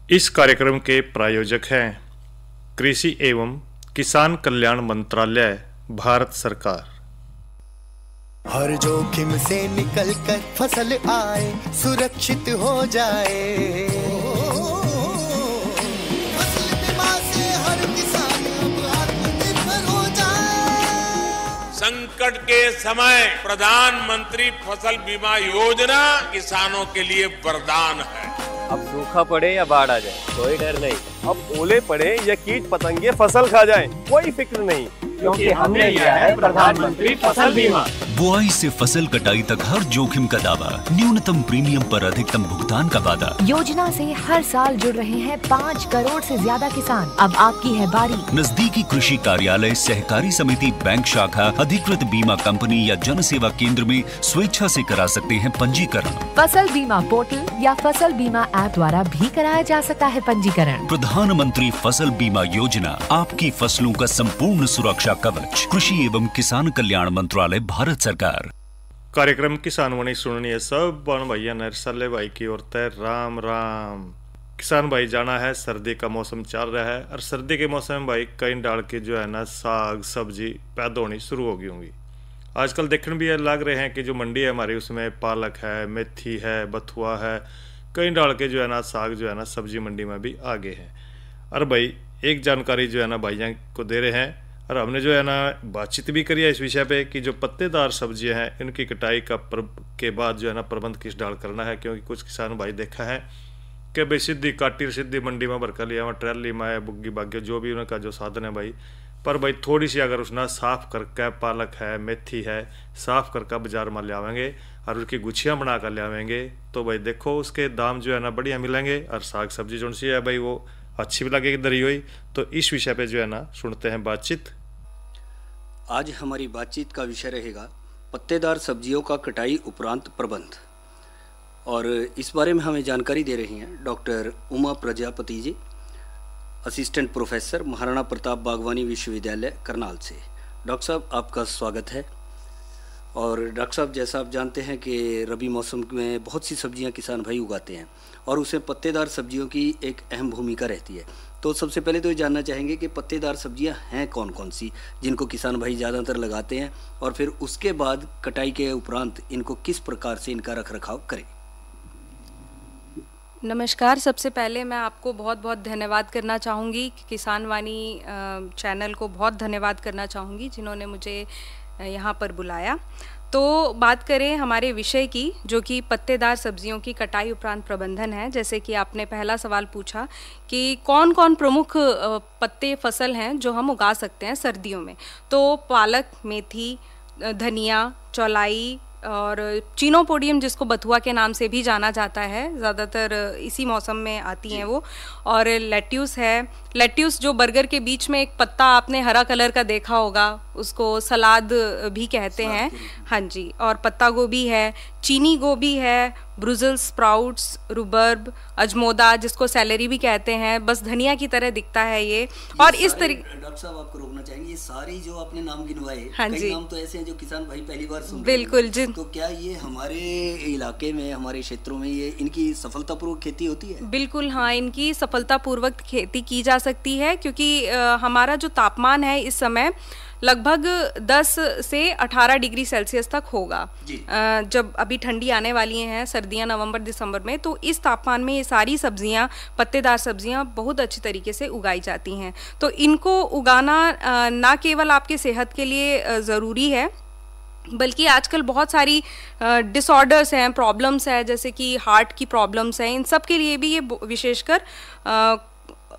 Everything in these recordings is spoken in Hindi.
इस कार्यक्रम के प्रायोजक हैं कृषि एवं किसान कल्याण मंत्रालय, भारत सरकार। हर जोखिम से निकल कर फसल आए, सुरक्षित हो जाए। फसल बीमा से हर किसान अब आत्मनिर्भर हो जाए। संकट के समय प्रधानमंत्री फसल बीमा योजना किसानों के लिए वरदान है। अब सूखा पड़े या बाढ़ आ जाए, कोई डर नहीं। अब ओले पड़े या कीट पतंगे फसल खा जाए, कोई फिक्र नहीं, क्योंकि हमने लिया है प्रधानमंत्री फसल बीमा। बुआई से फसल कटाई तक हर जोखिम का दावा, न्यूनतम प्रीमियम पर अधिकतम भुगतान का वादा। योजना से हर साल जुड़ रहे हैं 5 करोड़ से ज्यादा किसान। अब आपकी है बारी। नजदीकी कृषि कार्यालय, सहकारी समिति, बैंक शाखा, अधिकृत बीमा कंपनी या जन सेवा केंद्र में स्वेच्छा से करा सकते हैं पंजीकरण। फसल बीमा पोर्टल या फसल बीमा ऐप द्वारा भी कराया जा सकता है पंजीकरण। प्रधानमंत्री फसल बीमा योजना, आपकी फसलों का संपूर्ण सुरक्षा कवच। कृषि एवं किसान कल्याण मंत्रालय, भारत सरकार। कार्यक्रम किसान वाणी सुननी है सब बन भैया नरसले भाई की ओर तय राम राम। किसान भाई, जाना है सर्दी का मौसम चल रहा है और सर्दी के मौसम में भाई कई डाल के जो है ना साग सब्जी पैदा होनी शुरू हो गई होंगी। आजकल देखने भी लग रहे हैं कि जो मंडी है हमारी उसमें पालक है, मेथी है, बथुआ है, कई डाल के जो है ना साग जो है ना सब्जी मंडी में भी आगे हैं। और भाई एक जानकारी जो है ना भाइयों को दे रहे हैं और हमने जो है ना बातचीत भी करी है इस विषय पे कि जो पत्तेदार सब्जियां हैं इनकी कटाई के बाद जो है ना प्रबंध किस डाल करना है। क्योंकि कुछ किसान भाई देखा है कि भाई सीधी काटी सीधी मंडी में भरकर लिया हुआ ट्रैली में बुग्गी बाग्य जो भी उनका जो साधन है भाई, पर भाई थोड़ी सी अगर उसना साफ करके पालक है, मेथी है, साफ करके बाजार में ले आवेंगे और उसकी गुच्छियाँ बना कर ले आवेंगे तो भाई देखो उसके दाम जो है ना बढ़िया मिलेंगे और साग सब्जी जो सी है भाई वो अच्छी भी लगेगी दरी हुई। तो इस विषय पे जो है ना सुनते हैं बातचीत। आज हमारी बातचीत का विषय रहेगा पत्तेदार सब्जियों का कटाई उपरांत प्रबंध, और इस बारे में हमें जानकारी दे रही हैं doctor Uma Prajapati ji, assistant professor, Maharana Pratap बागवानी विश्वविद्यालय करनाल से। डॉक्टर साहब, आपका स्वागत है। और डॉक्टर साहब, जैसा आप जानते हैं कि रबी मौसम में बहुत सी सब्जियां किसान भाई उगाते हैं और उसमें पत्तेदार सब्जियों की एक अहम भूमिका रहती है। तो सबसे पहले तो ये जानना चाहेंगे कि पत्तेदार सब्जियां हैं कौन कौन सी जिनको किसान भाई ज़्यादातर लगाते हैं, और फिर उसके बाद कटाई के उपरांत इनको किस प्रकार से इनका रख रखाव करें। नमस्कार। सबसे पहले मैं आपको बहुत बहुत धन्यवाद करना चाहूँगी, किसान वाणी चैनल को बहुत धन्यवाद करना चाहूँगी जिन्होंने मुझे यहाँ पर बुलाया। तो बात करें हमारे विषय की, जो कि पत्तेदार सब्जियों की कटाई उपरांत प्रबंधन है। जैसे कि आपने पहला सवाल पूछा कि कौन कौन प्रमुख पत्ते फसल हैं जो हम उगा सकते हैं सर्दियों में, तो पालक, मेथी, धनिया, चौलाई और चिनोपोडियम जिसको बथुआ के नाम से भी जाना जाता है, ज़्यादातर इसी मौसम में आती हैं वो, और लेट्यूस है। लेट्यूस जो बर्गर के बीच में एक पत्ता आपने हरा कलर का देखा होगा, उसको सलाद भी कहते हैं। हाँ जी। और पत्ता गोभी है, चीनी गोभी है, ब्रुसेल्स स्प्राउट्स, रुबर्ब, अजमोदा जिसको सैलरी भी कहते हैं, बस धनिया की तरह दिखता है ये। और इस तरीके डॉक्टर साहब, आपको रोकना चाहेंगे, ये सारी जो आपने नाम गिनवाए, हाँ कई जी, नाम तो ऐसे हैं जो किसान भाई पहली बार सुन रहे हैं। बिल्कुल जी। तो क्या ये हमारे इलाके में, हमारे क्षेत्रों में ये इनकी सफलतापूर्वक खेती होती है? बिल्कुल हाँ, इनकी सफलतापूर्वक खेती की जा सकती है, क्योंकि हमारा जो तापमान है इस समय लगभग 10 से 18 डिग्री सेल्सियस तक होगा। जब अभी ठंडी आने वाली हैं सर्दियां नवंबर दिसंबर में, तो इस तापमान में ये सारी सब्जियां, पत्तेदार सब्जियां बहुत अच्छी तरीके से उगाई जाती हैं। तो इनको उगाना ना केवल आपके सेहत के लिए ज़रूरी है, बल्कि आजकल बहुत सारी डिसऑर्डर्स हैं, प्रॉब्लम्स हैं, जैसे कि हार्ट की प्रॉब्लम्स हैं, इन सब के लिए भी ये विशेषकर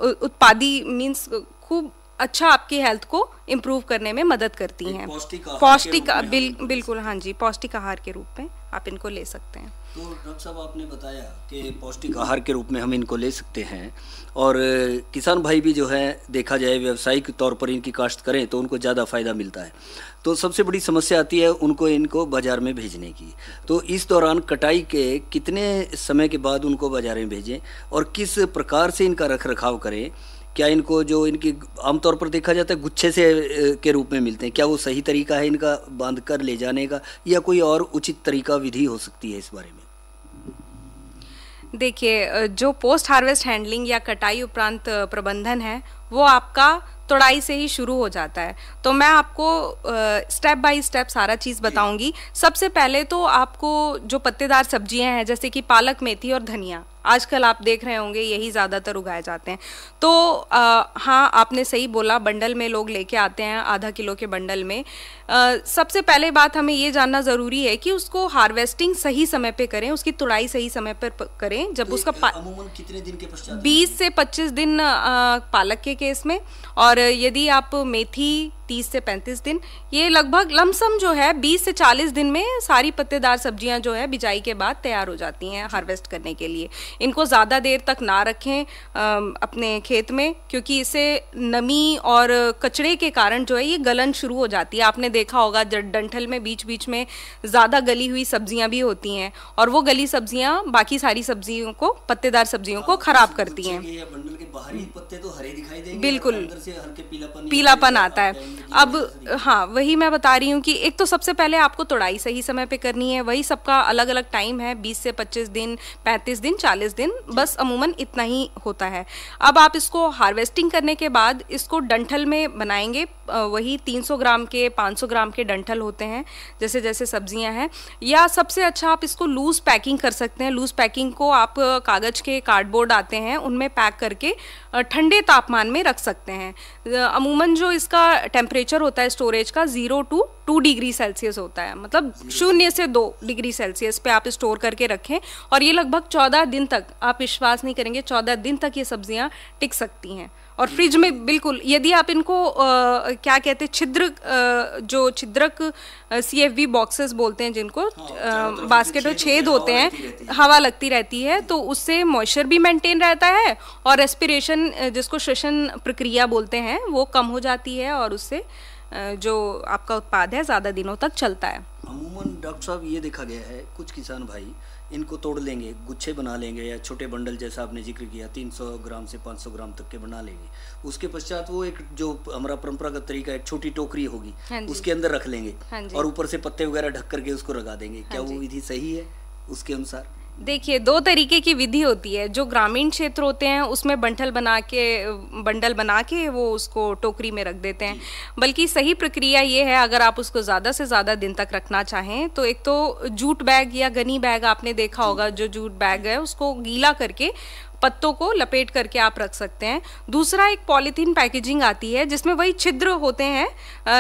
उत्पादी मीन्स खूब अच्छा आपकी हेल्थ को इम्प्रूव करने में मदद करती हैं। बिल्कुल हाँ जी, पौष्टिक आहार के रूप में आप इनको ले सकते हैं। तो डॉक्टर साहब, आपने बताया कि पौष्टिक आहार के रूप में हम इनको ले सकते हैं, और किसान भाई भी जो है देखा जाए व्यावसायिक तौर पर इनकी काश्त करें तो उनको ज़्यादा फ़ायदा मिलता है। तो सबसे बड़ी समस्या आती है इनको बाज़ार में भेजने की। तो इस दौरान कटाई के कितने समय के बाद उनको बाज़ार में भेजें और किस प्रकार से इनका रख रखाव करें? क्या इनको जो इनकी आमतौर पर देखा जाता है गुच्छे से के रूप में मिलते हैं, क्या वो सही तरीका है इनका बांध कर ले जाने का, या कोई और उचित तरीका विधि हो सकती है इस बारे में? देखिए, जो पोस्ट हार्वेस्ट हैंडलिंग या कटाई उपरांत प्रबंधन है वो आपका तोड़ाई से ही शुरू हो जाता है। तो मैं आपको स्टेप बाय स्टेप सारा चीज़ बताऊंगी। सबसे पहले तो आपको जो पत्तेदार सब्जियां हैं जैसे कि पालक, मेथी और धनिया, आजकल आप देख रहे होंगे यही ज़्यादातर उगाए जाते हैं। तो हाँ, आपने सही बोला, बंडल में लोग लेके आते हैं, आधा किलो के बंडल में। सबसे पहले बात हमें ये जानना ज़रूरी है कि उसको हार्वेस्टिंग सही समय पे करें, उसकी तुड़ाई सही समय पर करें। जब तो उसका अमूमन कितने दिन के पश्चात? 20 से 25 दिन पालक के केस में, और यदि आप मेथी 30 से 35 दिन, ये लगभग लमसम जो है 20 से 40 दिन में सारी पत्तेदार सब्जियां जो है बिजाई के बाद तैयार हो जाती हैं हार्वेस्ट करने के लिए। इनको ज़्यादा देर तक ना रखें अपने खेत में, क्योंकि इससे नमी और कचड़े के कारण जो है ये गलन शुरू हो जाती है। आपने देखा होगा डंठल में बीच बीच में ज़्यादा गली हुई सब्जियां भी होती हैं, और वो गली सब्जियां बाकी सारी सब्जियों को, पत्तेदार सब्जियों को खराब करती हैं। बंडल के बाहरी पत्ते तो हरे दिखाई देंगे, बिल्कुल, अंदर से हल्के पीलापन आता है। अब हाँ, वही मैं बता रही हूँ कि एक तो सबसे पहले आपको तोड़ाई सही समय पे करनी है। वही सबका अलग अलग टाइम है, 20 से 25 दिन, 35 दिन, 40 दिन, बस अमूमन इतना ही होता है। अब आप इसको हार्वेस्टिंग करने के बाद इसको डंठल में बनाएंगे। वही 300 ग्राम के, 500 ग्राम के डंठल होते हैं जैसे जैसे सब्जियां हैं। या सबसे अच्छा आप इसको लूज पैकिंग कर सकते हैं। लूज पैकिंग को आप कागज़ के कार्डबोर्ड आते हैं उनमें पैक करके ठंडे तापमान में रख सकते हैं। अमूमन जो इसका टेम्परेचर होता है स्टोरेज का 0 to 2 डिग्री सेल्सियस होता है, मतलब 0 से 2 डिग्री सेल्सियस पे आप स्टोर करके रखें, और ये लगभग 14 दिन तक, आप विश्वास नहीं करेंगे, 14 दिन तक ये सब्जियां टिक सकती हैं। और फ्रिज में बिल्कुल, यदि आप इनको क्या कहते हैं, जो छिद्रक CFV बॉक्सेस बोलते हैं जिनको, बास्केट में छेद होते हैं, हवा लगती रहती है, तो उससे मॉइस्चर भी मेंटेन रहता है और रेस्पिरेशन, जिसको श्वसन प्रक्रिया बोलते हैं, वो कम हो जाती है, और उससे जो आपका उत्पाद है ज़्यादा दिनों तक चलता है। अमूमन डॉक्टर साहब ये देखा गया है, कुछ किसान भाई इनको तोड़ लेंगे, गुच्छे बना लेंगे, या छोटे बंडल जैसा आपने जिक्र किया 300 ग्राम से 500 ग्राम तक के बना लेंगे। उसके पश्चात वो एक जो हमारा परंपरागत तरीका, एक छोटी टोकरी होगी, उसके अंदर रख लेंगे और ऊपर से पत्ते वगैरह ढक करके उसको लगा देंगे। क्या वो विधि सही है उसके अनुसार? देखिए, 2 तरीके की विधि होती है। जो ग्रामीण क्षेत्र होते हैं उसमें बंडल बना के वो उसको टोकरी में रख देते हैं, बल्कि सही प्रक्रिया ये है, अगर आप उसको ज़्यादा से ज़्यादा दिन तक रखना चाहें तो एक तो जूट बैग या गनी बैग, आपने देखा होगा, जो जूट बैग है उसको गीला करके पत्तों को लपेट करके आप रख सकते हैं। दूसरा, एक पॉलीथीन पैकेजिंग आती है जिसमें वही छिद्र होते हैं,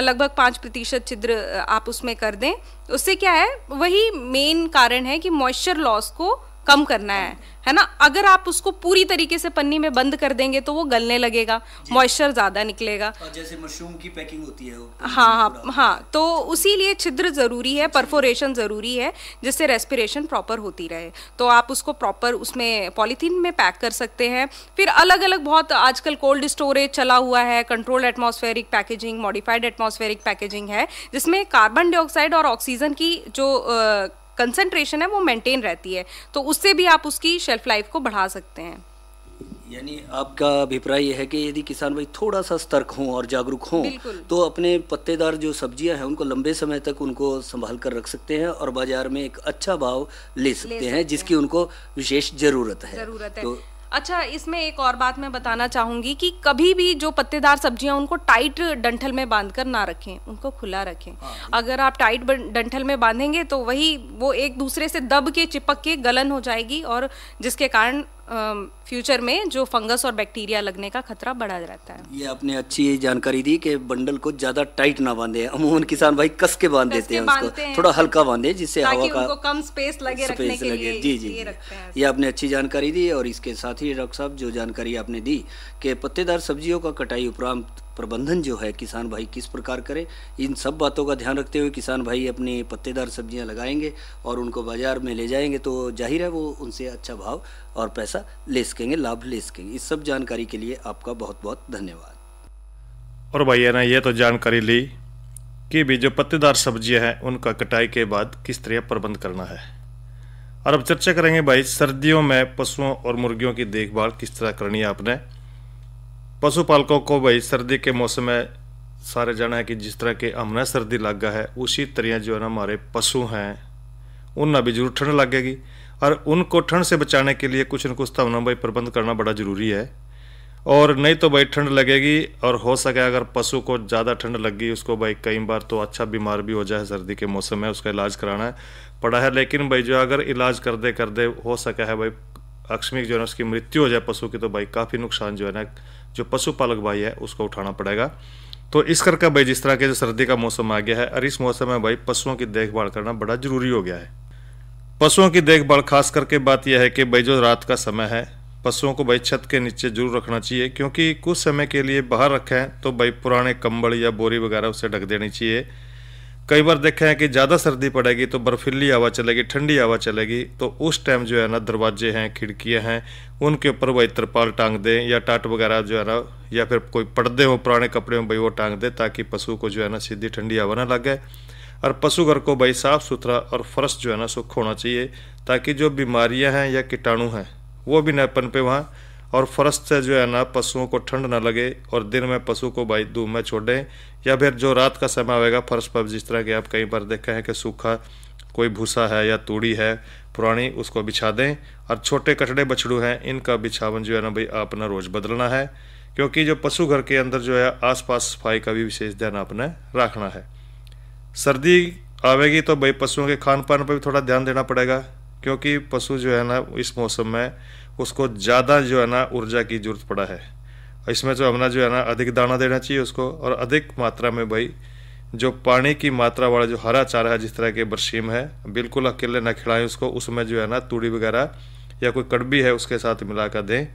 लगभग 5% छिद्र आप उसमें कर दें। उससे क्या है, वही मेन कारण है कि मॉइस्चर लॉस को कम करना है ना। अगर आप उसको पूरी तरीके से पन्नी में बंद कर देंगे तो वो गलने लगेगा, मॉइस्चर ज़्यादा निकलेगा, जैसे मशरूम की पैकिंग होती है वो। हाँ, तो उसी लिए छिद्र ज़रूरी है, परफोरेशन ज़रूरी है, जिससे रेस्पिरेशन प्रॉपर होती रहे। तो आप उसको प्रॉपर उसमें पॉलीथीन में पैक कर सकते हैं। फिर अलग अलग बहुत आजकल कोल्ड स्टोरेज चला हुआ है, controlled atmospheric packaging, modified atmospheric packaging है, जिसमें कार्बन डाइऑक्साइड और ऑक्सीजन की जो कंसंट्रेशन है वो मेंटेन रहती है, तो उससे भी आप उसकी शेल्फ लाइफ को बढ़ा सकते हैं। यानी आपका अभिप्राय यह है कि यदि किसान भाई थोड़ा सा सतर्क हों और जागरूक हों तो अपने पत्तेदार जो सब्जियां हैं उनको लंबे समय तक उनको संभाल कर रख सकते हैं और बाजार में एक अच्छा भाव ले सकते हैं, जिसकी उनको विशेष जरूरत है। तो अच्छा, इसमें एक और बात मैं बताना चाहूँगी कि कभी भी जो पत्तेदार सब्जियां उनको टाइट डंठल में बांधकर ना रखें, उनको खुला रखें। अगर आप टाइट डंठल में बांधेंगे तो वो एक दूसरे से दब के, चिपक के गलन हो जाएगी, और जिसके कारण फ्यूचर में जो फंगस और बैक्टीरिया लगने का खतरा बढ़ा रहता है। ये आपने अच्छी जानकारी दी कि बंडल को ज्यादा टाइट ना बांधे। अमूमन किसान भाई कस के बांध देते हैं उसको, थोड़ा हल्का बांधे जिससे हवा का उनको कम स्पेस लगे रखने के लिए। जी, ये आपने अच्छी जानकारी दी। और इसके साथ ही डॉक्टर साहब जो जानकारी आपने दी कि पत्तेदार सब्जियों का कटाई उपरांत प्रबंधन जो है किसान भाई किस प्रकार करे, इन सब बातों का ध्यान रखते हुए किसान भाई अपनी पत्तेदार सब्जियां लगाएंगे और उनको बाजार में ले जाएंगे तो जाहिर है वो उनसे अच्छा भाव और पैसा ले सकेंगे, लाभ ले सकेंगे। इस सब जानकारी के लिए आपका बहुत बहुत धन्यवाद। और भैया ने ये तो जानकारी ली कि भी जो पत्तेदार सब्जियां हैं उनका कटाई के बाद किस तरह प्रबंध करना है। और अब चर्चा करेंगे भाई सर्दियों में पशुओं और मुर्गियों की देखभाल किस तरह करनी है आपने। पशुपालकों को भाई सर्दी के मौसम में सारे जाना है कि जिस तरह के हमने सर्दी लग गया है उसी तरह जो है ना हमारे पशु हैं उन्हें भी जरूर ठंड लगेगी। और उनको ठंड से बचाने के लिए कुछ न कुछ तो भाई प्रबंध करना बड़ा ज़रूरी है। और नहीं तो भाई ठंड लगेगी, और हो सके अगर पशु को ज़्यादा ठंड लग गई उसको भाई कई बार तो अच्छा बीमार भी हो जाए, सर्दी के मौसम में उसका इलाज कराना पड़ा है। लेकिन भाई जो अगर इलाज कर दे हो सका है भाई आकस्मिक जो है ना उसकी मृत्यु हो जाए पशु की, तो भाई काफ़ी नुकसान जो है ना जो पशुपालक भाई है उसको उठाना पड़ेगा। तो इस करके भाई जिस तरह के जो सर्दी का मौसम आ गया है, और इस मौसम में भाई पशुओं की देखभाल करना बड़ा ज़रूरी हो गया है। पशुओं की देखभाल खास करके बात यह है कि भाई जो रात का समय है पशुओं को भाई छत के नीचे जरूर रखना चाहिए, क्योंकि कुछ समय के लिए बाहर रखें तो भाई पुराने कंबल या बोरी वगैरह उससे ढक देनी चाहिए। कई बार देखा है कि ज़्यादा सर्दी पड़ेगी तो बर्फीली हवा चलेगी, ठंडी हवा चलेगी, तो उस टाइम जो है ना दरवाजे हैं, खिड़कियां हैं, उनके ऊपर भाई तिरपाल टांग दें या टाट वगैरह जो है ना, या फिर कोई पर्दे हो पुराने कपड़े में भाई वो टांग दें, ताकि पशु को जो है ना सीधी ठंडी हवा ना लगे। और पशु घर को भाई साफ़ सुथरा और फर्श जो है ना सूख होना चाहिए, ताकि जो बीमारियाँ हैं या कीटाणु हैं वो भी न पनपे वहाँ, और फर्श से जो है ना पशुओं को ठंड ना लगे। और दिन में पशु को भाई धूप में छोड़ें, या फिर जो रात का समय आएगा फर्श पर जिस तरह के आप कई बार देखा है कि सूखा कोई भूसा है या तूड़ी है पुरानी उसको बिछा दें। और छोटे कटड़े बछड़ू हैं इनका बिछावन जो है ना भाई आपने रोज़ बदलना है, क्योंकि जो पशु घर के अंदर जो है आसपास सफाई का भी विशेष ध्यान आपने रखना है। सर्दी आवेगी तो भाई पशुओं के खान पान पर भी थोड़ा ध्यान देना पड़ेगा, क्योंकि पशु जो है ना इस मौसम में उसको ज़्यादा जो है ना ऊर्जा की जरूरत पड़ा है। इसमें जो हमने जो है ना अधिक दाना देना चाहिए उसको, और अधिक मात्रा में भाई जो पानी की मात्रा वाला जो हरा चारा है जिस तरह के बरसीम है बिल्कुल अकेले न खिलाएं उसको, उसमें जो है ना तूड़ी वगैरह या कोई कड़बी है उसके साथ मिला कर दें।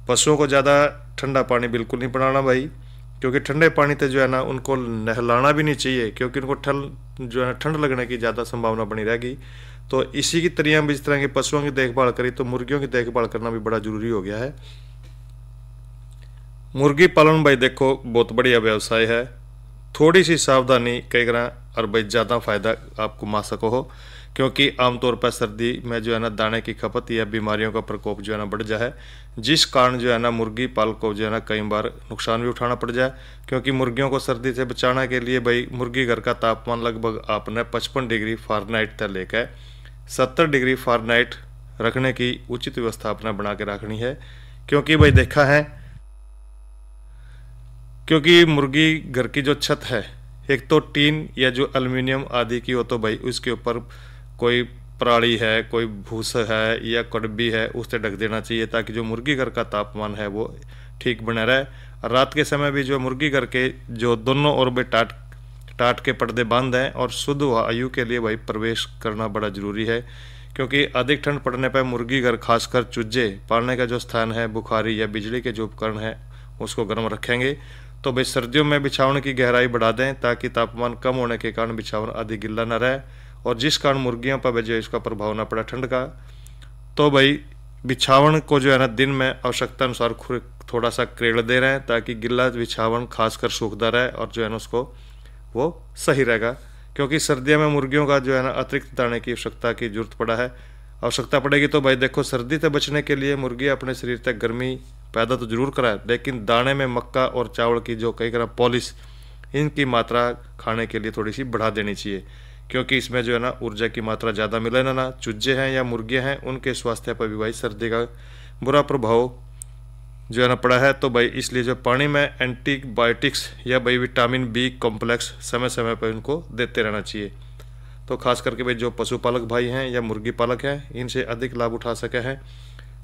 पशुओं को ज़्यादा ठंडा पानी बिल्कुल नहीं पिलाना भाई, क्योंकि ठंडे पानी से जो है ना उनको नहलाना भी नहीं चाहिए, क्योंकि उनको जो है ठंड लगने की ज़्यादा संभावना बनी रहेगी। तो इसी की तरह भी इस तरह के पशुओं की देखभाल करी तो मुर्गियों की देखभाल करना भी बड़ा जरूरी हो गया है। मुर्गी पालन भाई देखो बहुत बढ़िया व्यवसाय है, थोड़ी सी सावधानी कई तरह और भाई ज़्यादा फायदा आपको मा सको हो, क्योंकि आमतौर पर सर्दी में जो है ना दाने की खपत या बीमारियों का प्रकोप जो है ना बढ़ जाए, जिस कारण जो है ना मुर्गी पालक को जो है ना कई बार नुकसान भी उठाना पड़ जाए। क्योंकि मुर्गियों को सर्दी से बचाने के लिए भाई मुर्गी घर का तापमान लगभग आपने 55 डिग्री फ़ारेनहाइट तक लेकर 70 डिग्री फ़ारेनहाइट रखने की उचित व्यवस्था अपना बना के रखनी है। क्योंकि भाई देखा है क्योंकि मुर्गी घर की जो छत है एक तो टीन या जो एल्युमिनियम आदि की हो, तो भाई उसके ऊपर कोई पराली है, कोई भूस है या कड़बी है उससे ढक देना चाहिए, ताकि जो मुर्गी घर का तापमान है वो ठीक बना रहे। और रात के समय भी जो मुर्गी घर के जो दोनों ओर में टाट के पर्दे बंद हैं और शुद्ध वायु के लिए भाई प्रवेश करना बड़ा जरूरी है। क्योंकि अधिक ठंड पड़ने पर मुर्गी घर खासकर चूजे पालने का जो स्थान है बुखारी या बिजली के जो उपकरण है उसको गर्म रखेंगे। तो भाई सर्दियों में बिछावन की गहराई बढ़ा दें, ताकि तापमान कम होने के कारण बिछावन अधिक गिल्ला न रहे और जिस कारण मुर्गियों पर जो इसका प्रभाव ना पड़ा ठंड का। तो भाई बिछावन को जो है ना दिन में आवश्यकता अनुसार थोड़ा सा क्रेड़ दे रहे हैं, ताकि गिल्ला बिछावन खासकर सूखता रहे और जो है ना उसको वो सही रहेगा। क्योंकि सर्दियों में मुर्गियों का जो है ना अतिरिक्त दाने की आवश्यकता पड़ेगी। तो भाई देखो सर्दी से बचने के लिए मुर्गी अपने शरीर तक गर्मी पैदा तो जरूर कराए, लेकिन दाने में मक्का और चावल की जो कई तरह पॉलिश इनकी मात्रा खाने के लिए थोड़ी सी बढ़ा देनी चाहिए, क्योंकि इसमें जो है ना ऊर्जा की मात्रा ज़्यादा मिले ना चूजे हैं या मुर्गियाँ हैं उनके स्वास्थ्य पर भी भाई सर्दी का बुरा प्रभाव जो है ना पड़ा है। तो भाई इसलिए जो पानी में एंटीबायोटिक्स या भाई विटामिन बी कॉम्प्लेक्स समय समय पर इनको देते रहना चाहिए। तो खास करके भाई जो पशुपालक भाई हैं या मुर्गी पालक हैं इनसे अधिक लाभ उठा सके हैं।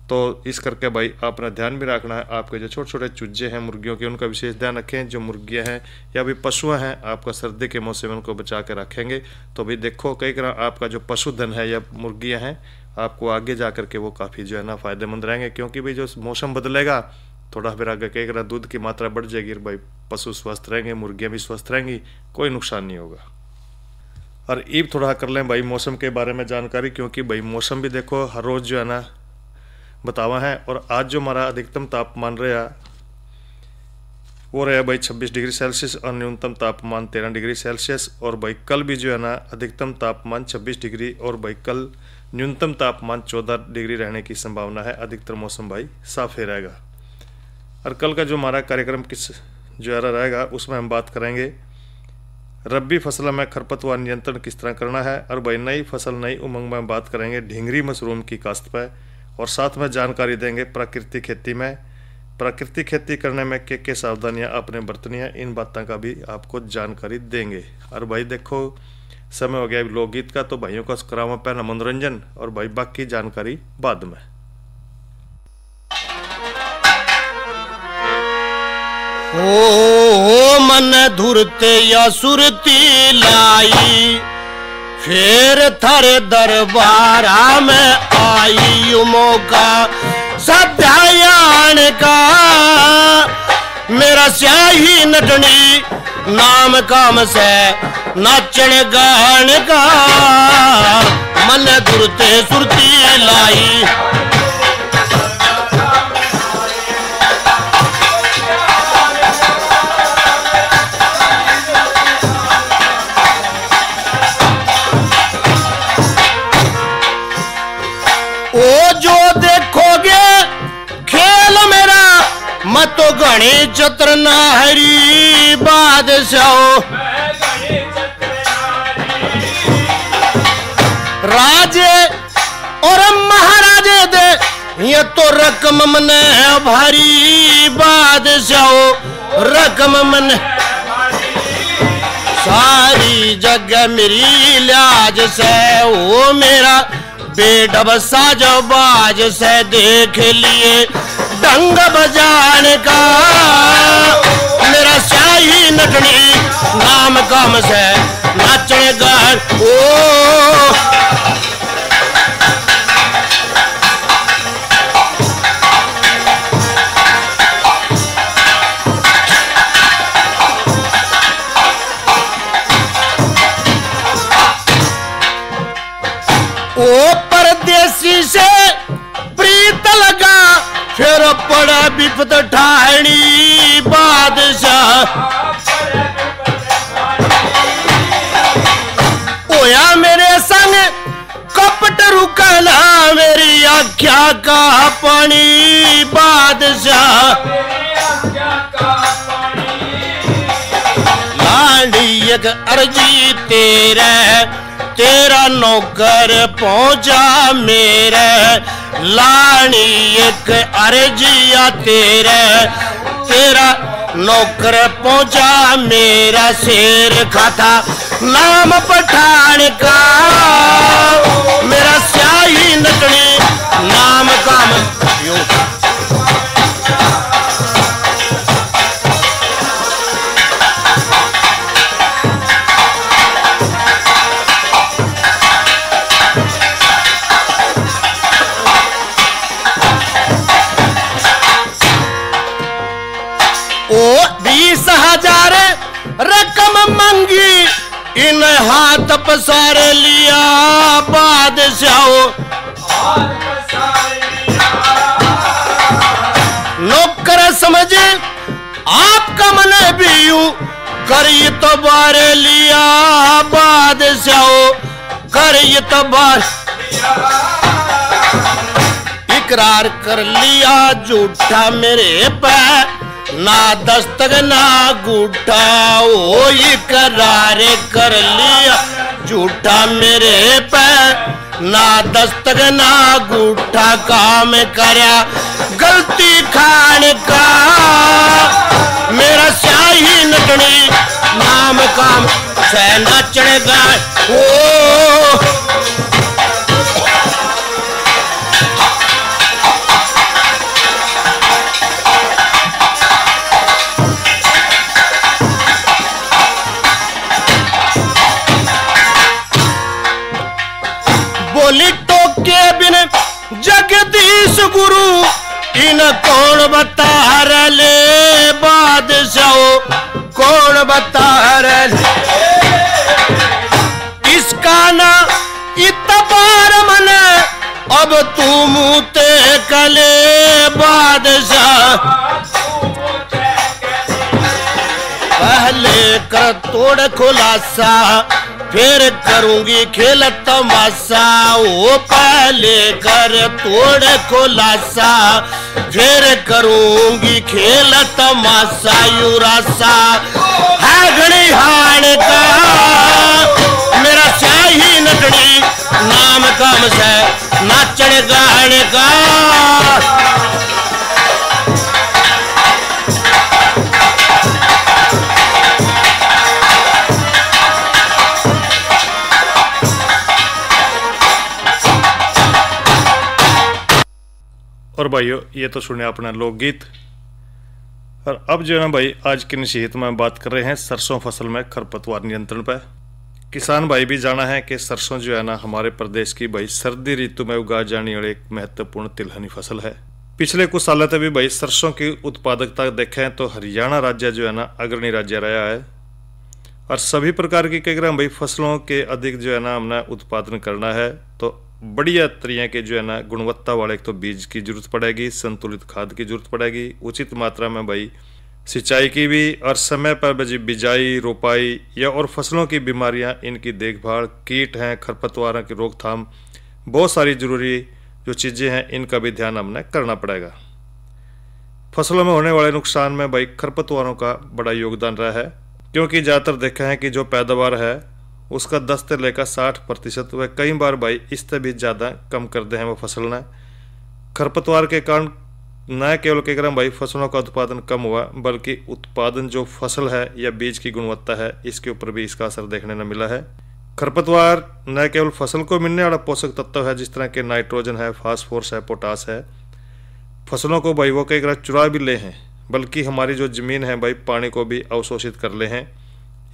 तो इस करके भाई आपने ध्यान भी रखना है, आपके जो छोटे छोटे चूजे हैं मुर्गियों के उनका विशेष ध्यान रखें। जो मुर्गियां हैं या भी पशु हैं आपका सर्दी के मौसम में उनको बचा के रखेंगे। तो भाई देखो कई तरह आपका जो पशुधन है या मुर्गियां हैं आपको आगे जा करके वो काफ़ी जो है ना फ़ायदेमंद रहेंगे, क्योंकि भाई जो मौसम बदलेगा थोड़ा फिर आगे कई तरह दूध की मात्रा बढ़ जाएगी, भाई पशु स्वस्थ रहेंगे, मुर्गियाँ भी स्वस्थ रहेंगी, कोई नुकसान नहीं होगा। और ईब थोड़ा कर लें भाई मौसम के बारे में जानकारी, क्योंकि भाई मौसम भी देखो हर रोज़ जो है ना बतावा है। और आज जो हमारा अधिकतम तापमान रहा वो रहा भाई 26 डिग्री सेल्सियस और न्यूनतम तापमान 13 डिग्री सेल्सियस। और भाई कल भी जो है ना अधिकतम तापमान 26 डिग्री और भाई कल न्यूनतम तापमान 14 डिग्री रहने की संभावना है। अधिकतर मौसम भाई साफ ही रहेगा। और कल का जो हमारा कार्यक्रम किस जो रहेगा उसमें हम बात करेंगे रबी फसलों में खरपतवार नियंत्रण किस तरह करना है। और भाई नई फसल नई उमंग में बात करेंगे ढींगरी मशरूम की काश्त पर, और साथ में जानकारी देंगे प्राकृतिक खेती में। प्राकृतिक खेती करने में क्या सावधानियां आपने बरतनी है, इन बातों का भी आपको जानकारी देंगे। और भाई देखो समय हो गया लोकगीत का, तो भाइयों का करावा पहला मनोरंजन और भाई बाकी जानकारी बाद में। ओ मन धुरते या सुरती लाई, फिर थारे दरबारा में आई मौका सत्यायन का। मेरा स्याही नटनी नाम काम से नाचन गान का, मन धुरते सुरती लाई। मैं तो घणी चतर नाहरी बादशाह, राजे और महाराजे दे ये तो रकम मने भारी बादशाह, रकम मने सारी जगह मेरी लाज से। ओ मेरा बेडब साजो बाज से देख लिए ढंग बजान का। मेरा शाही नटनी नाम काम से नाचने गान। ओ परदेसी से प्रीत लगा, फिर पड़ा विपद ठाणी बादशाह। ओया मेरे संग कपट रुकना, मेरी आख्या का पानी बादशाह। लाडी एक अर्जी तेरा नौकर पहुंचा मेरे, लानी एक अर्जिया तेरा नौकर पहुंचा मेरा। शेर खाता नाम पठान का, मेरा स्याही नटनी नाम काम। ओ 20,000 रकम मंगी, इन हाथ पसार लिया बादशाह। नौकर समझे आपका मन भी यूं करिए तो बार लिया बादशाह, करिए तो बार। इकरार कर लिया झूठा मेरे पे, ना दस्तक ना गूठा। ओ इकरार कर लिया झूठा मेरे पे, ना दस्तक ना गूठा। काम करया गलती खान का, मेरा शाही नटनी नाम काम से नाचने का। ओ बोली टोके बिन जगदीश गुरु, इन कौन बता रले बादशाह, कौन बता रले। इसका ना इतबार मन, अब तू मुते कले बादशाह। पहले कर तोड़ खुलासा, फिर करूंगी खेल तमाशा, ओ पहले कर तोड़ खुलासा, फिर करूंगी खेल तमाशा युरासा है घड़ी हाड़ का मेरा शाही नटड़ी नाम काम से नाचण गाड़ का। और भाइयों ये तो सुने अपना लोकगीत। और अब जो है ना भाई आज की नसीहत में बात कर रहे हैं सरसों फसल में खरपतवार नियंत्रण पर। किसान भाई भी जाना है कि सरसों जो है ना हमारे प्रदेश की भाई सर्दी ऋतु में उगाई जाने वाली एक महत्वपूर्ण तिलहनी फसल है। पिछले कुछ सालों तक भी भाई सरसों की उत्पादकता देखें तो हरियाणा राज्य जो है ना अग्रणी राज्य रहा है। और सभी प्रकार की कई भाई फसलों के अधिक जो है ना हमने उत्पादन करना है तो बढ़िया तरीके के जो है ना गुणवत्ता वाले एक तो बीज की जरूरत पड़ेगी, संतुलित खाद की जरूरत पड़ेगी, उचित मात्रा में भाई सिंचाई की भी, और समय पर बिजाई रोपाई या और फसलों की बीमारियां, इनकी देखभाल, कीट हैं, खरपतवारों की रोकथाम, बहुत सारी जरूरी जो चीज़ें हैं इनका भी ध्यान हमने करना पड़ेगा। फसलों में होने वाले नुकसान में भाई खरपतवारों का बड़ा योगदान रहा है, क्योंकि ज़्यादातर देखा है कि जो पैदावार है उसका 10 से लेकर 60% व कई बार भाई इससे भी ज़्यादा कम कर दे हैं वो फसल ने। खरपतवार के कारण न केवल कई भाई फसलों का उत्पादन कम हुआ बल्कि उत्पादन जो फसल है या बीज की गुणवत्ता है इसके ऊपर भी इसका असर देखने को मिला है। खरपतवार न केवल फसल को मिलने वाला पोषक तत्व है जिस तरह के नाइट्रोजन है, फास्फोरस है, पोटास है, फसलों को भाई वो कई चुरा भी ले हैं, बल्कि हमारी जो ज़मीन है भाई पानी को भी अवशोषित कर ले हैं।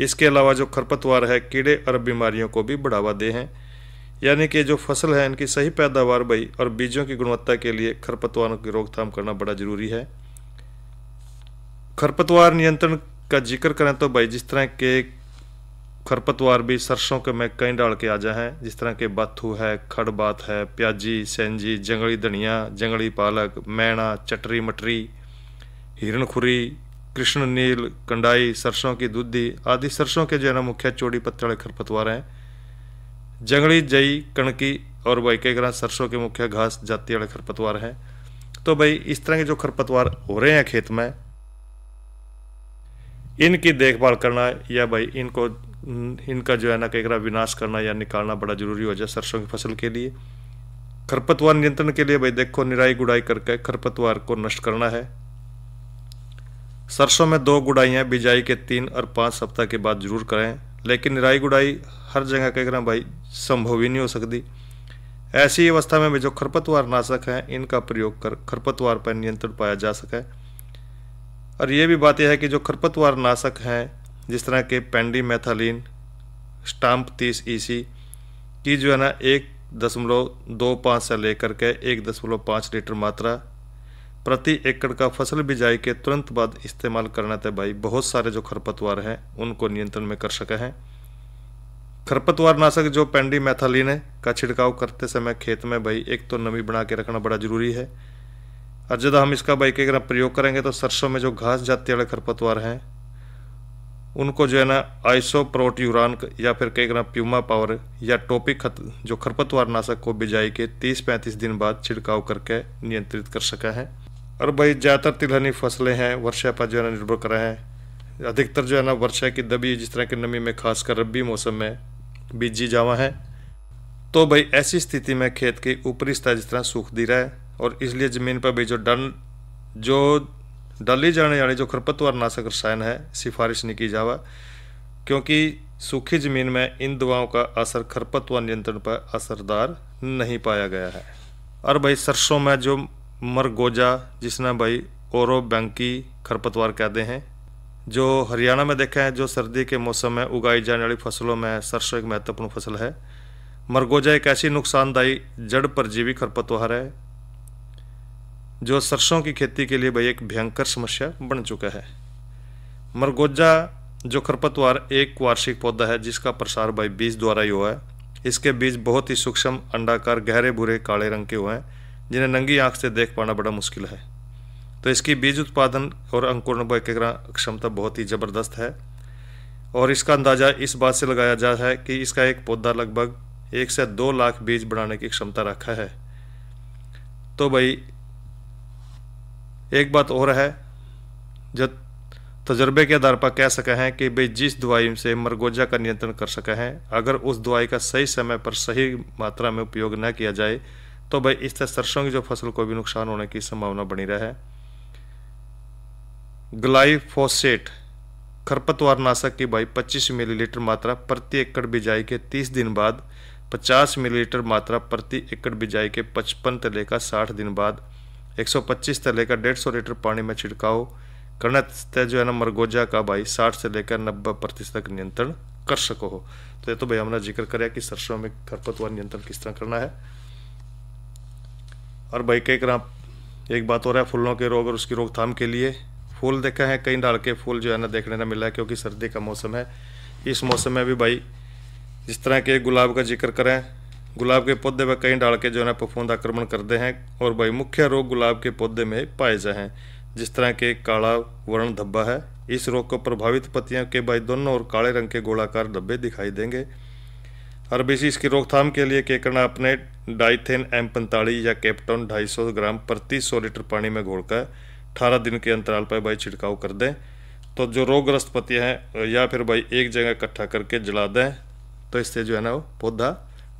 इसके अलावा जो खरपतवार है कीड़े और बीमारियों को भी बढ़ावा दे हैं, यानी कि जो फसल है इनकी सही पैदावार भाई और बीजों की गुणवत्ता के लिए खरपतवारों की रोकथाम करना बड़ा जरूरी है। खरपतवार नियंत्रण का जिक्र करें तो भाई जिस तरह के खरपतवार भी सरसों के में कई डाल के आ जाए हैं, जिस तरह के बाथू है, खड़बात है, प्याजी, सेंजी, जंगली धनिया, जंगली पालक, मैना, चटरी मटरी, हिरणखुरी, कृष्ण नील, कंडाई, सरसों की दूधी आदि सरसों के जो है ना मुख्य चौड़ी पत्ते वाले खरपतवार हैं। जंगली जई, कणकी और भाई कई तरह सरसों के मुख्य घास जाति वाले खरपतवार हैं। तो भाई इस तरह के जो खरपतवार हो रहे हैं खेत में इनकी देखभाल करना या भाई इनका जो है ना कई तरह विनाश करना या निकालना बड़ा जरूरी हो जाए सरसों की फसल के लिए। खरपतवार नियंत्रण के लिए भाई देखो निराई गुड़ाई करके खरपतवार को नष्ट करना है। सरसों में 2 गुड़ाइयाँ बिजाई के 3 और 5 सप्ताह के बाद जरूर करें, लेकिन निराई गुड़ाई हर जगह कई तरह भाई संभव ही नहीं हो सकती। ऐसी अवस्था में भी जो खरपतवार नाशक हैं इनका प्रयोग कर खरपतवार पर नियंत्रण पाया जा सके। और ये भी बात यह है कि जो खरपतवार नाशक हैं जिस तरह के पेंडीमेथालिन, स्टाम्प 30 EC की जो है ना 1.25 से लेकर के 1.5 लीटर मात्रा प्रति एकड़ का फसल बिजाई के तुरंत बाद इस्तेमाल करना था भाई बहुत सारे जो खरपतवार हैं उनको नियंत्रण में कर सके हैं। खरपतवार नाशक जो पेंडीमेथालिन है का छिड़काव करते समय खेत में भाई एक तो नमी बना के रखना बड़ा जरूरी है, और जब हम इसका भाई कई प्रयोग करेंगे तो सरसों में जो घास जाति वाले खरपतवार हैं उनको जो है ना आइसोप्रोट्यूरान या फिर कई प्यूमा पावर या टॉपिक जो खरपतवार नाशक को बिजाई के 30-35 दिन बाद छिड़काव करके नियंत्रित कर सका है। और भाई ज़्यादातर तिलहनी फसलें हैं वर्षा पर जो है ना निर्भर कर रहे हैं। अधिकतर जो है ना वर्षा की दबी जिस तरह की नमी में खासकर रबी मौसम में बीजी जावा है, तो भाई ऐसी स्थिति में खेत की ऊपरी सतह जिस तरह सूख दी रहा है और इसलिए ज़मीन पर भाई जो डाली जाने वाली जो खरपतवार नाशक रसायन है सिफारिश नहीं की जावा, क्योंकि सूखी ज़मीन में इन दवाओं का असर खरपतवार नियंत्रण पर असरदार नहीं पाया गया है। और भाई सरसों में जो मरगोजा जिसने भाई ओरो बैंकी खरपतवार कहते हैं, जो हरियाणा में देखा है जो सर्दी के मौसम में उगाई जाने वाली फसलों में सरसों एक महत्वपूर्ण फसल है। मरगोजा एक ऐसी नुकसानदायी जड़ परजीवी खरपतवार है जो सरसों की खेती के लिए भाई एक भयंकर समस्या बन चुका है। मरगोजा जो खरपतवार एक वार्षिक पौधा है जिसका प्रसार भाई बीज द्वारा ही हुआ है। इसके बीज बहुत ही सूक्ष्म अंडाकार गहरे भूरे काले रंग के हुए हैं जिन्हें नंगी आंख से देख पाना बड़ा मुश्किल है। तो इसकी बीज उत्पादन और अंकुरण की क्षमता बहुत ही ज़बरदस्त है। और इसका अंदाज़ा इस बात से लगाया जाता है कि इसका एक पौधा लगभग 1 से 2 लाख बीज बनाने की क्षमता रखा है। तो भाई एक बात और है जो तजर्बे के आधार पर कह सके हैं कि भाई जिस दवाई से मरगोजा का नियंत्रण कर सके हैं, अगर उस दवाई का सही समय पर सही मात्रा में उपयोग न किया जाए तो भाई इस तरह सरसों की जो फसल को भी नुकसान होने की संभावना बनी रहे। ग्लाइफोसेट खरपतवार नाशक की भाई 25 मिलीलीटर मात्रा प्रति एकड़ बिजाई के 30 दिन बाद, 50 मिलीलीटर मात्रा प्रति एकड़ बिजाई के 55 से लेकर 60 दिन बाद 125 से लेकर 150 लीटर पानी में छिड़काव करने से जो है ना मरगोजा का भाई 60 से लेकर 90% तक नियंत्रण कर सको हो। तो ये तो भाई हमने जिक्र कराया कि सरसों में खरपतवार नियंत्रण किस तरह करना है। और भाई कई तरह एक बात हो रहा है फूलों के रोग और उसकी रोकथाम के लिए। फूल देखा है कई डाल के फूल जो है ना देखने न मिला है, क्योंकि सर्दी का मौसम है। इस मौसम में भी भाई जिस तरह के गुलाब का जिक्र करें, गुलाब के पौधे में कई डाल के जो है ना फफूंद आक्रमण करते हैं और भाई मुख्य रोग गुलाब के पौधे में पाए जाए हैं, जिस तरह के काला वर्ण धब्बा है। इस रोग को प्रभावित पत्तियों के भाई दोनों और काले रंग के गोलाकार धब्बे दिखाई देंगे। और बेसी इसकी रोकथाम के लिए क्या करना, अपने डाइथेन M45 या कैप्टन 250 ग्राम प्रति 100 लीटर पानी में घोलकर 18 दिन के अंतराल पर भाई छिड़काव कर दें। तो जो रोगग्रस्त पत्तियां हैं या फिर भाई एक जगह इकट्ठा करके जला दें, तो इससे जो है ना वो पौधा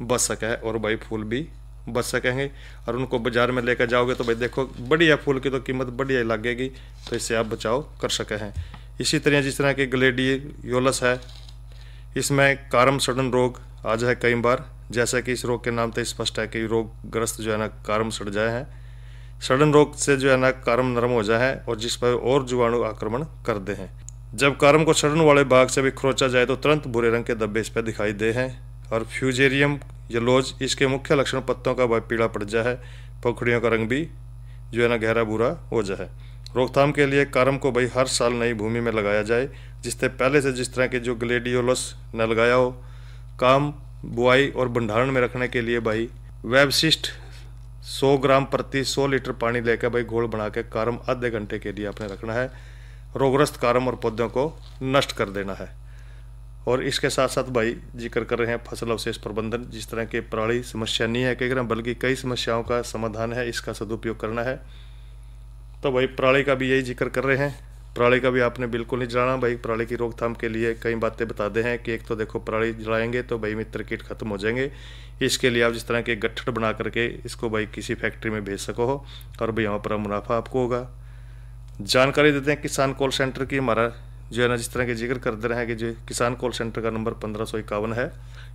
बच सका है और भाई फूल भी बच सकेंगे। और उनको बाजार में लेकर जाओगे तो भाई देखो बढ़िया फूल की तो कीमत बढ़िया लगेगी, तो इससे आप बचाव कर सके हैं। इसी तरह जिस तरह के ग्लेडियोलस है, इसमें कारम सड़न रोग आ जाए कई बार, जैसा कि इस रोग के नाम से स्पष्ट है कि रोगग्रस्त जो है ना कारम सड़ जाए हैं। सड़न रोग से जो है ना कारम नरम हो जाए है और जिस पर और जीवाणु आक्रमण करते हैं। जब कारम को सड़न वाले भाग से भी खरोचा जाए तो तुरंत भूरे रंग के धब्बे इस पर दिखाई दे हैं। और फ्यूजेरियम येलोज, इसके मुख्य लक्षण पत्तों का भाई पीला पड़ जाए है, पंखुड़ियों का रंग भी जो है ना गहरा भूरा हो जाए। रोकथाम के लिए कारम को भाई हर साल नई भूमि में लगाया जाए, जिससे पहले से जिस तरह के जो ग्लेडियोलस न लगाया हो। काम बुआई और भंडारण में रखने के लिए भाई वेबसिस्ट 100 ग्राम प्रति 100 लीटर पानी लेकर भाई घोल बना के कारम आधे घंटे के लिए आपने रखना है। रोगग्रस्त कारम और पौधों को नष्ट कर देना है। और इसके साथ साथ भाई जिक्र कर रहे हैं फसल अवशेष प्रबंधन। जिस तरह के पराली समस्या नहीं है कई बल्कि कई समस्याओं का समाधान है, इसका सदुपयोग करना है। तो भाई पराली का भी यही जिक्र कर रहे हैं। पराली का भी आपने बिल्कुल नहीं जलाना भाई। पराली की रोकथाम के लिए कई बातें बता दे हैं कि एक तो देखो पराली जलाएंगे तो भाई मित्र कीट खत्म हो जाएंगे। इसके लिए आप जिस तरह के गट्ठर बना करके इसको भाई किसी फैक्ट्री में भेज सको हो और भाई वहाँ पर मुनाफा आपको होगा। जानकारी देते हैं किसान कॉल सेंटर की। हमारा जो है ना जिस तरह के जिक्र कर दे रहे हैं कि जो किसान कॉल सेंटर का नंबर 1551 है,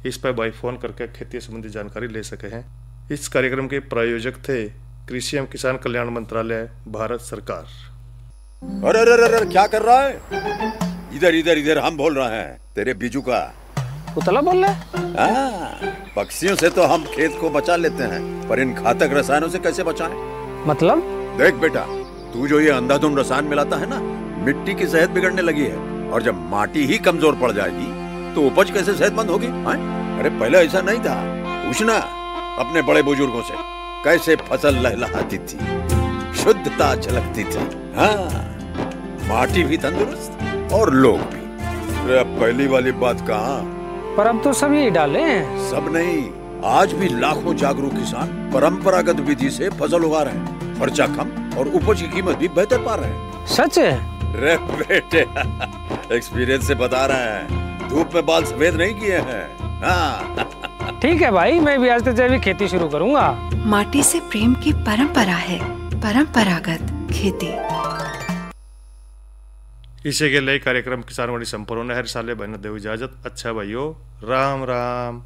इस पर भाई फ़ोन करके खेती संबंधी जानकारी ले सके हैं। इस कार्यक्रम के प्रायोजक थे कृषि एवं किसान कल्याण मंत्रालय, भारत सरकार। अरे अरे अरे क्या कर रहा है? इधर इधर इधर हम बोल रहे हैं तेरे बीजू का। उतला बोल रहा है? पक्षियों से तो हम खेत को बचा लेते हैं, पर इन घातक रसायनों से कैसे बचाएं? मतलब? देख बेटा, तू जो ये अंधाधुंध रसायन मिलाता है ना, मिट्टी की सेहत बिगड़ने लगी है। और जब माटी ही कमजोर पड़ जाएगी तो उपज कैसे सेहतमंद होगी? अरे पहले ऐसा नहीं था। पूछना अपने बड़े बुजुर्गों से, कैसे फसल लहलहाती थी, शुद्धता झलकती थी। हाँ, माटी भी तंदुरुस्त और लोग भी। अरे अब पहली वाली बात कहाँ? पर अब तो सब यही डाले हैं। सब नहीं, आज भी लाखों जागरूक किसान परंपरागत विधि से फसल उगा रहे हैं। खर्चा कम और उपज की कीमत भी बेहतर पा रहे हैं। सच है? रे बेटे, एक्सपीरियंस से बता रहे हैं, धूप में बाल सफेद नहीं किए हैं। हाँ। ठीक है भाई, मैं भी आज से जैविक खेती शुरू करूंगा। माटी से प्रेम की परंपरा है, परंपरागत खेती। इसी के लिए कार्यक्रम किसान वाणी संपूर्ण हर साल बहन देव इजाजत। अच्छा भाइयों, राम राम।